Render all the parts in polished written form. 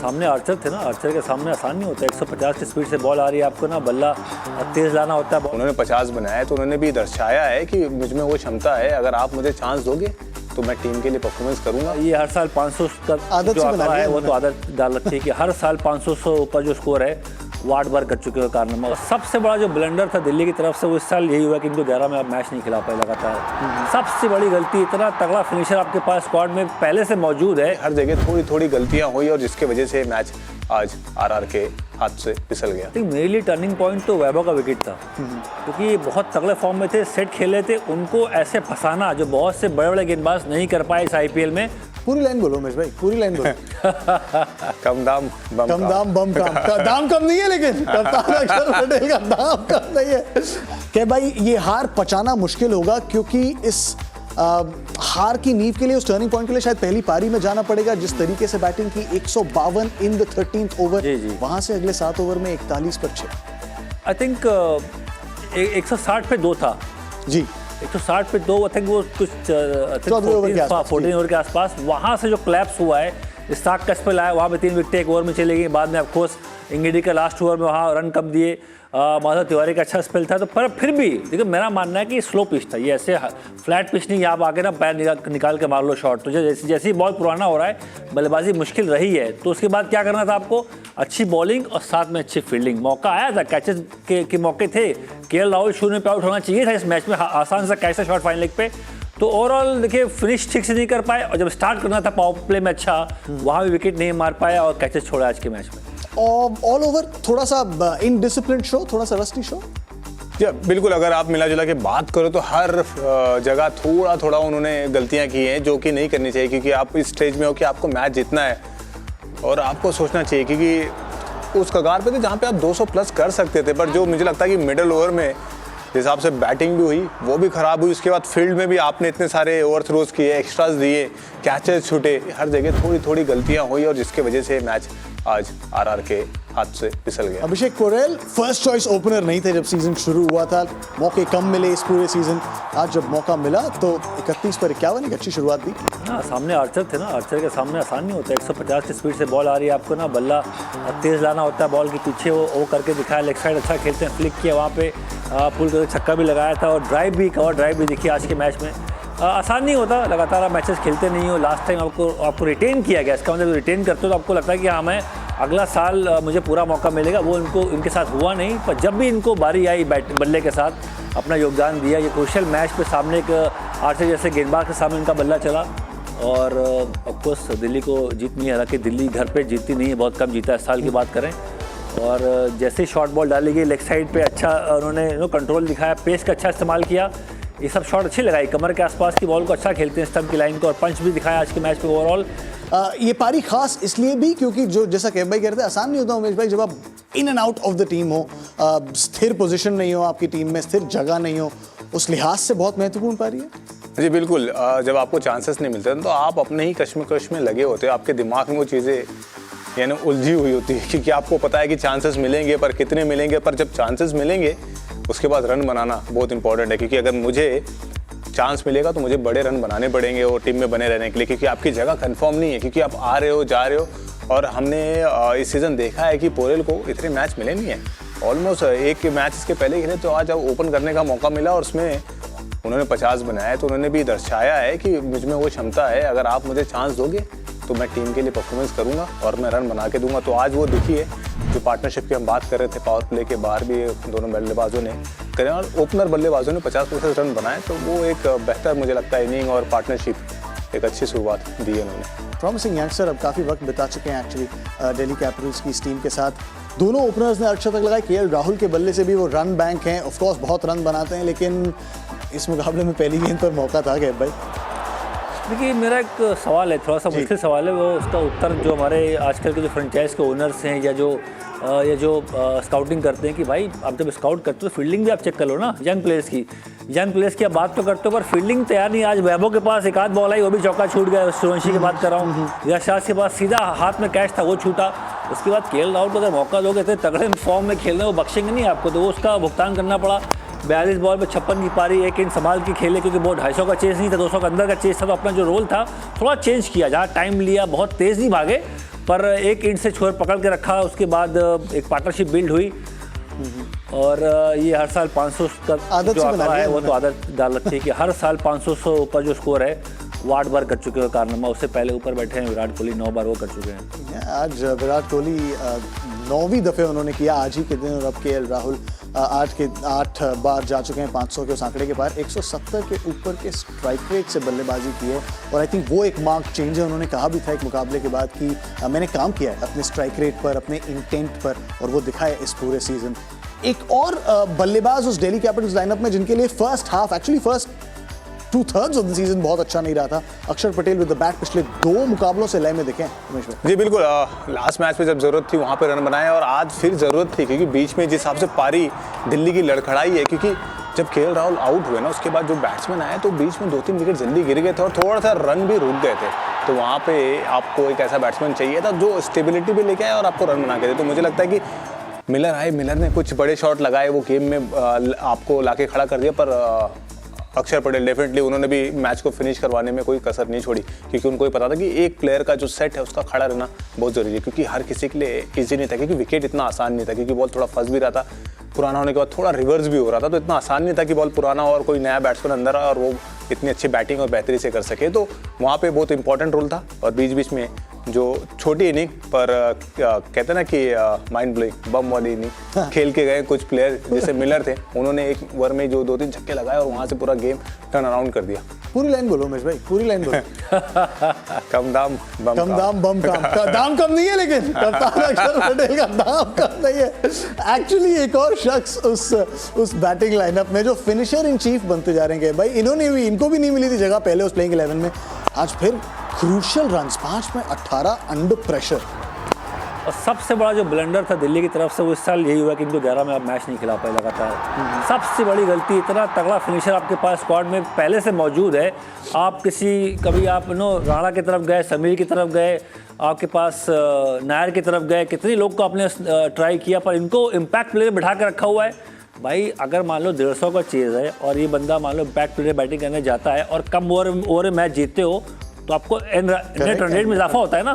सामने आर्चर थे ना, आर्चर के सामने आसान नहीं होता। 150 की स्पीड से बॉल आ रही है आपको ना, बल्ला तेज लाना होता है। उन्होंने 50 बनाया तो उन्होंने भी दर्शाया है कि मुझ में वो क्षमता है, अगर आप मुझे चांस दोगे तो मैं टीम के लिए परफॉर्मेंस करूंगा। ये हर साल 500 का जो आंकड़ा है वो तो आदत डाल रखी है कि हर साल 500 का जो स्कोर है वो 8 बार कर चुके हैं कारनामा। और सबसे बड़ा जो ब्लंडर था दिल्ली की तरफ से वो इस साल यही हुआ कि इनको 11 में अब मैच नहीं खिला पाए लगातार। सबसे बड़ी गलती, इतना तगड़ा फिनिशर आपके पास स्क्वाड में पहले से मौजूद है। हर जगह थोड़ी थोड़ी गलतियां हुई और जिसके वजह से मैच आज आरआर के हाथ से फिसल गया। मेरे लिए टर्निंग पॉइंट तो वैभव का विकेट था, क्योंकि ये बहुत तगड़े फॉर्म में थे, सेट खेले थे, उनको ऐसे फंसाना जो बहुत से बड़े बड़े गेंदबाज नहीं कर पाए इस आईपीएल में। पूरी लाइन बोलो उमेश भाई, पूरी लाइन बोलो। कम दाम बम कम दाम बम काम। दाम कम नहीं है लेकिन कप्तान अक्षर पटेल का दाम कम नहीं है। क्या भाई ये हार पचाना मुश्किल होगा, क्योंकि इस हार की नींव के लिए, उस टर्निंग पॉइंट के लिए शायद पहली पारी में जाना पड़ेगा। जिस तरीके से बैटिंग की 152 इन द 13th ओवर, वहां से अगले 7 ओवर में 41 पर 6। आई थिंक 160 पे 2 था जी, 160 पे 2, आई थिंक वो कुछ 14 ओवर के आसपास। वहां से जो क्लैप्स हुआ है, स्टार्क कस पे लाया, वहां पे 3 विकेटें 1 ओवर में चली गई। बाद में ऑफकोर्स इंगेडी का लास्ट ओवर में वहाँ रन कम दिए, माधव तिवारी का अच्छा स्पेल था। तो पर फिर भी देखिए, मेरा मानना है कि स्लो पिच था ये, ऐसे फ्लैट पिच नहीं आप आके ना पैर निकाल के मार लो शॉट। तो जैसे जैसे ही बॉल पुराना हो रहा है, बल्लेबाजी मुश्किल रही है, तो उसके बाद क्या करना था आपको? अच्छी बॉलिंग और साथ में अच्छी फील्डिंग। मौका आया था, कैचेस के मौके थे। केएल राहुल शून्य पे आउट होना चाहिए था इस मैच में, आसान सा कैच था शॉट फाइन लेग पे। तो ओवरऑल देखिए फिनिश ठीक से नहीं कर पाए, और जब स्टार्ट करना था पावर प्ले में अच्छा, वहाँ भी विकेट नहीं मार पाया और कैचेस छोड़ा आज के मैच में। ऑल ओवर थोड़ा सा इनडिसिप्लिन शो, थोड़ा सा रस्टी शो। बिल्कुल, अगर आप मिला जुला के बात करो तो हर जगह थोड़ा थोड़ा उन्होंने गलतियां की हैं जो कि नहीं करनी चाहिए, क्योंकि आप इस स्टेज में हो कि आपको मैच जीतना है और आपको सोचना चाहिए, क्योंकि उस कगार पे थे जहाँ पे आप 200 प्लस कर सकते थे। पर जो मुझे लगता है कि मिडिल ओवर में जिस हिसाब से बैटिंग भी हुई वो भी खराब हुई, उसके बाद फील्ड में भी आपने इतने सारे ओवरथ्रोज किए, एक्स्ट्राज दिए, कैचेस छूटे, हर जगह थोड़ी थोड़ी गलतियां हुई और जिसके वजह से मैच आज आरआर के हाथ से फिसल गया। अभिषेक पोरेल फर्स्ट चॉइस ओपनर नहीं थे जब सीजन शुरू हुआ था, मौके कम मिले इस पूरे सीजन। आज जब मौका मिला तो 31 पर 51 एक अच्छी शुरुआत दी। हाँ, सामने आर्चर थे ना, आर्चर के सामने आसान नहीं होता। 150 की स्पीड से बॉल आ रही है आपको ना, बल्ला तेज लाना होता है बॉल के पीछे। वो करके दिखाया, लेग साइड अच्छा खेलते हैं, फ्लिक किया वहाँ पे, पुल करके छक्का भी लगाया था, और ड्राइव भी, कवर ड्राइव भी दिखी आज के मैच में। आसान नहीं होता, लगातार आप मैचेस खेलते नहीं हो। लास्ट टाइम आपको रिटेन किया गया, इसका मतलब रिटेन करते हो तो आपको लगता है कि हाँ, मैं अगला साल मुझे पूरा मौका मिलेगा। वो इनके साथ हुआ नहीं, पर जब भी इनको बारी आई बल्ले के साथ अपना योगदान दिया। ये क्रूशियल मैच पे सामने एक आर्चर जैसे गेंदबाज के सामने इनका बल्ला चला, और ऑफकोर्स दिल्ली को जीत नहीं, हालांकि दिल्ली घर पे जीतती नहीं है, बहुत कम जीता है इस साल की बात करें। और जैसे ही शॉर्ट बॉल डाली गई लेग साइड पे, अच्छा उन्होंने कंट्रोल दिखाया, पेस का अच्छा इस्तेमाल किया। ये सब शॉट अच्छी लगाई, कमर के आसपास की बॉल को अच्छा खेलते हैं, स्टंप की लाइन को, और पंच भी दिखाया आज के मैच में ओवरऑल। ये पारी खास इसलिए भी क्योंकि जो जैसा कैब भाई कह रहे थे, आसान नहीं होता उमेश भाई, जब आप in and out of the team हो, स्थिर पोजीशन नहीं हो आपकी टीम में, स्थिर जगह नहीं हो, उस लिहाज से बहुत महत्वपूर्ण पारी है। जी बिल्कुल, जब आपको चांसेस नहीं मिलते तो आप अपने ही कश्मकश में लगे होते हो, आपके दिमाग में वो चीज़ें यानी उलझी हुई होती है, क्योंकि आपको पता है कि चांसेस मिलेंगे, पर कितने मिलेंगे। पर जब चांसेस मिलेंगे उसके बाद रन बनाना बहुत इंपॉर्टेंट है, क्योंकि अगर मुझे चांस मिलेगा तो मुझे बड़े रन बनाने पड़ेंगे और टीम में बने रहने के लिए, क्योंकि आपकी जगह कंफर्म नहीं है, क्योंकि आप आ रहे हो जा रहे हो। और हमने इस सीज़न देखा है कि पोरेल को इतने मैच मिले नहीं हैं, ऑलमोस्ट एक मैच इसके पहले खेले, तो आज जब ओपन करने का मौका मिला और उसमें उन्होंने 50 बनाया, तो उन्होंने भी दर्शाया है कि मुझ में वो क्षमता है, अगर आप मुझे चांस दोगे तो मैं टीम के लिए परफॉर्मेंस करूंगा और मैं रन बना के दूंगा। तो आज वो दिखी है, जो पार्टनरशिप की हम बात कर रहे थे, पावर प्ले के बाहर भी दोनों बल्लेबाजों ने करें और ओपनर बल्लेबाजों ने 50% रन बनाए, तो वो एक बेहतर मुझे लगता है इनिंग और पार्टनरशिप एक अच्छी शुरुआत दी है उन्होंने। प्रॉमिसिंग यंगस्टर, अब काफ़ी वक्त बिता चुके हैं एक्चुअली दिल्ली कैपिटल्स की इस टीम के साथ। दोनों ओपनर्स ने अर्धशतक लगाए, केएल राहुल के बल्ले से भी वो रन बैंक हैं, ऑफकोर्स बहुत रन बनाते हैं, लेकिन इस मुकाबले में पहली गेंद पर मौका था कैब भाई। देखिए, मेरा एक सवाल है, थोड़ा सा मुश्किल सवाल है, वो उसका उत्तर जो हमारे आजकल के जो फ्रेंचाइज के ओनर्स हैं या जो स्काउटिंग करते हैं कि भाई आप जब स्काउट करते हो तो फील्डिंग भी आप चेक कर लो ना, यंग प्लेयर्स की आप बात तो करते हो, पर फील्डिंग तैयार नहीं। आज वैभव के पास एक आध बॉल आई, वो भी चौका छूट गया। सूर्यवंशी की बात कर रहा हूँ, यशराज के पास सीधा हाथ में कैच था, वो छूटा। उसके बाद केएल राहुल को अगर मौका दोगे तो तगड़े फॉर्म में खेलने, वो बख्शेंगे नहीं आपको, तो वो उसका भुगतान करना पड़ा। 42 बॉल पे 56 की पारी, एक इंच संभाल के खेले, क्योंकि बहुत 250 का चेस नहीं था, 200 के अंदर का चेस था, तो अपना जो रोल था थोड़ा चेंज किया, जहाँ टाइम लिया, बहुत तेज़ नहीं भागे, पर एक इंच से छोर पकड़ के रखा, उसके बाद एक पार्टनरशिप बिल्ड हुई और ये हर साल 500 का आदत जो से बना आंकड़ा है लिया वो तो आदत डाल रखी है कि हर साल 500 का जो स्कोर है वो 8 बार कर चुके हैं कारनामा। उससे पहले ऊपर बैठे हैं विराट कोहली, 9 बार वो कर चुके हैं। आज विराट कोहली 9वीं दफ़े उन्होंने किया आज ही के दिन, और अब केएल राहुल 8 बार जा चुके हैं 500 के उस आंकड़े के पार। 170 के ऊपर के स्ट्राइक रेट से बल्लेबाजी की है और आई थिंक वो एक मार्क चेंज है। उन्होंने कहा भी था एक मुकाबले के बाद कि मैंने काम किया है अपने स्ट्राइक रेट पर, अपने इंटेंट पर, और वो दिखा है इस पूरे सीजन। एक और बल्लेबाज उस दिल्ली कैपिटल्स लाइनअप में जिनके लिए फर्स्ट 2/3 ऑफ द सीजन बहुत अच्छा नहीं रहा था, अक्षर पटेल विद द बैट पिछले 2 मुकाबलों से लय में दिखे उमेश भाई। जी बिल्कुल, लास्ट मैच में जब जरूरत थी वहाँ पे रन बनाए और आज फिर जरूरत थी, क्योंकि बीच में जिस हिसाब से पारी दिल्ली की लड़खड़ाई है, क्योंकि जब केएल राहुल आउट हुए ना उसके बाद जो बैट्समैन आए तो बीच में 2-3 विकेट जल्दी गिर गए थे और थोड़ा सा रन भी रुक गए थे। तो वहाँ पे आपको एक ऐसा बैट्समैन चाहिए था जो स्टेबिलिटी भी लेके आए और आपको रन बना के दे। तो मुझे लगता है कि मिलर आए, मिलर ने कुछ बड़े शॉट लगाए, वो गेम में आपको लाके खड़ा कर दिया, पर अक्षर पटेल डेफिनेटली उन्होंने भी मैच को फिनिश करवाने में कोई कसर नहीं छोड़ी, क्योंकि उनको ही पता था कि एक प्लेयर का जो सेट है उसका खड़ा रहना बहुत जरूरी है, क्योंकि हर किसी के लिए इजी नहीं था, क्योंकि विकेट इतना आसान नहीं था, क्योंकि बॉल थोड़ा फंस भी रहा था, पुराना होने के बाद थोड़ा रिवर्स भी हो रहा था, तो इतना आसान नहीं था कि बॉल पुराना और कोई नया बैट्समैन अंदर आए और वो इतनी अच्छी बैटिंग और बेहतरी से कर सके। तो वहाँ पे बहुत इंपॉर्टेंट रोल था। और बीच बीच में जो छोटी इनिंग पर कहते हैं ना कि माइंड ब्लोइंग बम वाली इनिंग खेल के गए कुछ प्लेयर जैसे मिलर थे, उन्होंने एक ओवर में जो 2-3 छक्के लगाए और वहाँ से पूरा गेम टर्न अराउंड कर दिया। पूरी लाइन बोलो उमेश भाई, पूरी लाइन बोलो। कम दाम बम कम दाम बम काम, दाम कम नहीं है लेकिन कप्तान अक्षर पटेल का दाम कम नहीं है। एक्चुअली एक और शख्स उस बैटिंग लाइनअप में जो फिनिशर इन चीफ बनते जा रहे हैं भाई, इनको भी नहीं मिली थी जगह पहले उस प्लेइंग 11 में। आज फिर क्रूशियल रन्स, 5 में 18 अंडर प्रेशर। और सबसे बड़ा जो ब्लंडर था दिल्ली की तरफ से वो इस साल यही हुआ कि इनको 11 में आप मैच नहीं खिला पाए लगातार। सबसे बड़ी गलती, इतना तगड़ा फिनिशर आपके पास स्क्वाड में पहले से मौजूद है, आप कभी आप राणा की तरफ गए, समीर की तरफ गए, आपके पास नायर की तरफ गए, कितने लोग को आपने ट्राई किया, पर इनको इम्पैक्ट प्लेयर बिठा के रखा हुआ है। भाई अगर मान लो 150 का चेज है और ये बंदा मान लो इम्पैक्ट प्लेयर बैटिंग करने जाता है और कम ओवर मैच जीतते हो तो आपको नेट रन रेट में इजाफा होता है ना।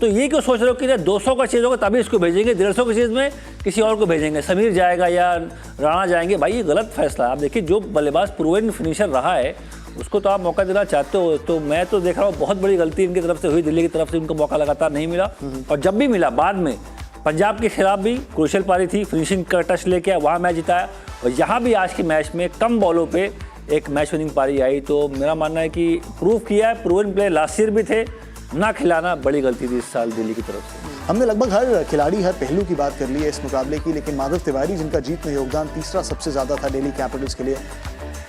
तो ये क्यों सोच रहे हो कि 200 का चेज होगा तभी इसको भेजेंगे, 150 के चेज में किसी और को भेजेंगे, समीर जाएगा या राणा जाएंगे। भाई ये गलत फैसला है। आप देखिए जो बल्लेबाज प्रूवन फिनिशर रहा है उसको तो आप मौका देना चाहते हो, तो मैं तो देख रहा हूँ बहुत बड़ी गलती इनकी तरफ से हुई, दिल्ली की तरफ से उनको मौका लगातार नहीं मिला। और जब भी मिला बाद में पंजाब के खिलाफ भी क्रूशियल पारी थी, फिनिशिंग का टच लेके वहाँ मैच जिताया, और यहाँ भी आज के मैच में कम बॉलों पे एक मैच विनिंग पारी आई। तो मेरा मानना है कि प्रूव किया है, प्रूवन प्लेयर लास्ट ईयर भी थे, ना खिलाना बड़ी गलती थी इस साल दिल्ली की तरफ से। हमने लगभग हर खिलाड़ी, हर पहलू की बात कर ली है इस मुकाबले की, लेकिन माधव तिवारी जिनका जीत में योगदान तीसरा सबसे ज़्यादा था दिल्ली कैपिटल्स के लिए,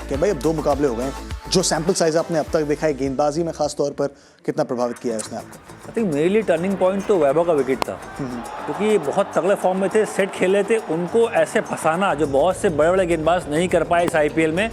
कि भाई अब 2 मुकाबले हो गए, जो सैंपल साइज आपने अब तक देखा है गेंदबाजी में खास तौर पर कितना प्रभावित किया है उसने आपको? आई थिंक मेरे लिए टर्निंग पॉइंट तो वैभव का विकेट था, क्योंकि ये बहुत तगड़े फॉर्म में थे, सेट खेल रहे थे, उनको ऐसे फंसाना जो बहुत से बड़े बड़े गेंदबाज नहीं कर पाए इस IPL में,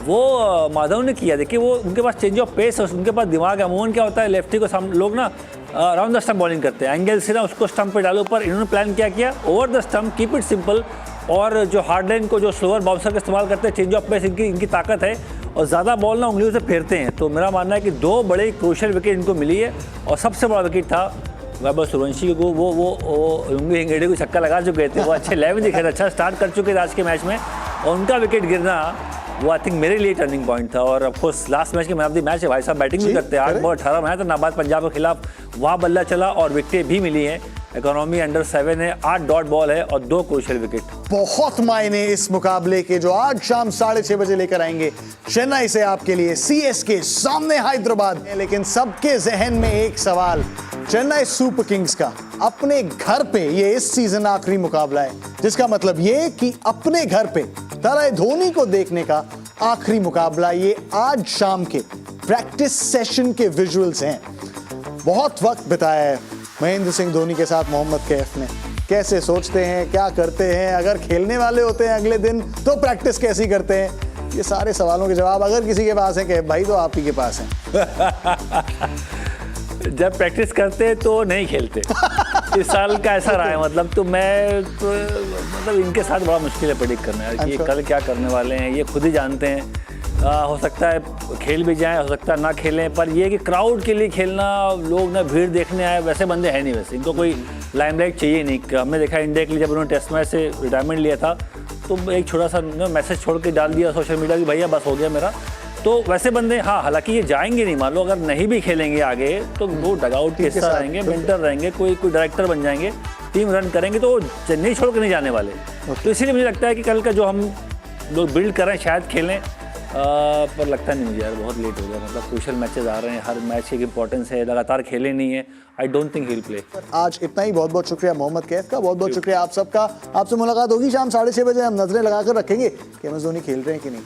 वो माधव ने किया। देखिए वो उनके पास चेंज ऑफ पेस है, उनके पास दिमाग है। अमूमन क्या होता है लेफ्टी को लोग ना राउंड द स्टंप बॉलिंग करते हैं, एंगल से ना उसको स्टंप पे डालो, पर इन्होंने प्लान क्या किया, over the stump, keep it simple, और जो हार्ड लाइन को जो स्लोअर बाउंसर का इस्तेमाल करते हैं, चेंज ऑफ पेस इनकी ताकत है, और ज़्यादा बॉल ना उंगलियों से फेरते हैं। तो मेरा मानना है कि 2 बड़े क्रूशियल विकेट इनको मिली है, और सबसे बड़ा विकेट था वैभव सूर्यवंशी को। वो लुंगी हिंगेडे को छक्का लगा चुके थे, वो अच्छे लेवल दिखे थे, अच्छा स्टार्ट कर चुके थे आज के मैच में, और उनका विकेट गिरना वो आई थिंक मेरे लिए टर्निंग पॉइंट था। और ऑफकोर्स लास्ट मैच के मैन ऑफ द मैच है भाई साहब, बैटिंग भी करते हैं, 8 बॉल 18 में आया था नाबाद पंजाब के खिलाफ, वहाँ बल्ला चला और विकेट भी मिली है। इकोनॉमी अंडर 7 है, 8 डॉट बॉल है और 2 क्रूशियल विकेट। बहुत मायने इस मुकाबले के जो आज शाम 6:30 बजे लेकर आएंगे चेन्नई से आपके लिए CSK सामने हैदराबाद। लेकिन सबके जहन में एक सवाल, चेन्नई सुपर किंग्स का अपने घर पे ये इस सीजन आखिरी मुकाबला है, जिसका मतलब ये कि अपने घर पे तलय धोनी को देखने का आखिरी मुकाबला ये आज शाम के प्रैक्टिस सेशन के विजुअल्स हैं। बहुत वक्त बिताया है महेंद्र सिंह धोनी के साथ मोहम्मद कैफ ने, कैसे सोचते हैं, क्या करते हैं, अगर खेलने वाले होते हैं अगले दिन तो प्रैक्टिस कैसी करते हैं, ये सारे सवालों के जवाब अगर किसी के पास है कैफ भाई तो आप ही के पास हैं। जब प्रैक्टिस करते तो नहीं खेलते। इस साल का ऐसा रहा है, मतलब तो मतलब इनके साथ बड़ा मुश्किल है प्रेडिक्ट करना है कि ये कल क्या करने वाले हैं, ये खुद ही जानते हैं हो सकता है खेल भी जाएं, हो सकता है ना खेलें, पर ये कि क्राउड के लिए खेलना, लोग ना भीड़ देखने आए, वैसे बंदे हैं नहीं। वैसे इनको कोई लाइमलाइट चाहिए नहीं। हमने देखा इंडिया के लिए जब उन्होंने टेस्ट मैच से रिटायरमेंट लिया था तो एक छोटा सा मैसेज छोड़ के डाल दिया सोशल मीडिया कि भैया बस हो गया मेरा। तो वैसे बंदे हाँ, हालांकि ये जाएंगे नहीं, मान लो अगर नहीं भी खेलेंगे आगे तो वो डगआउट के हिस्सा रहेंगे, मेंटर रहेंगे, कोई डायरेक्टर बन जाएंगे, टीम रन करेंगे, तो चेन्नई छोड़ के नहीं जाने वाले। तो इसीलिए मुझे लगता है कि कल का जो हम लोग बिल्ड कर रहे हैं शायद खेलें, पर लगता नहीं मुझे यार, बहुत लेट हो गया। मतलब क्रूशियल मैचेस आ रहे हैं, हर मैच की इंपॉर्टेंस है, लगातार खेले नहीं है। I don't think he will play. आज इतना ही। बहुत बहुत शुक्रिया मोहम्मद कैफ का, बहुत बहुत शुक्रिया आप सबका। आपसे मुलाकात होगी शाम 6:30 बजे। हम नजरें लगाकर रखेंगे कि एम एस धोनी खेल रहे हैं कि नहीं।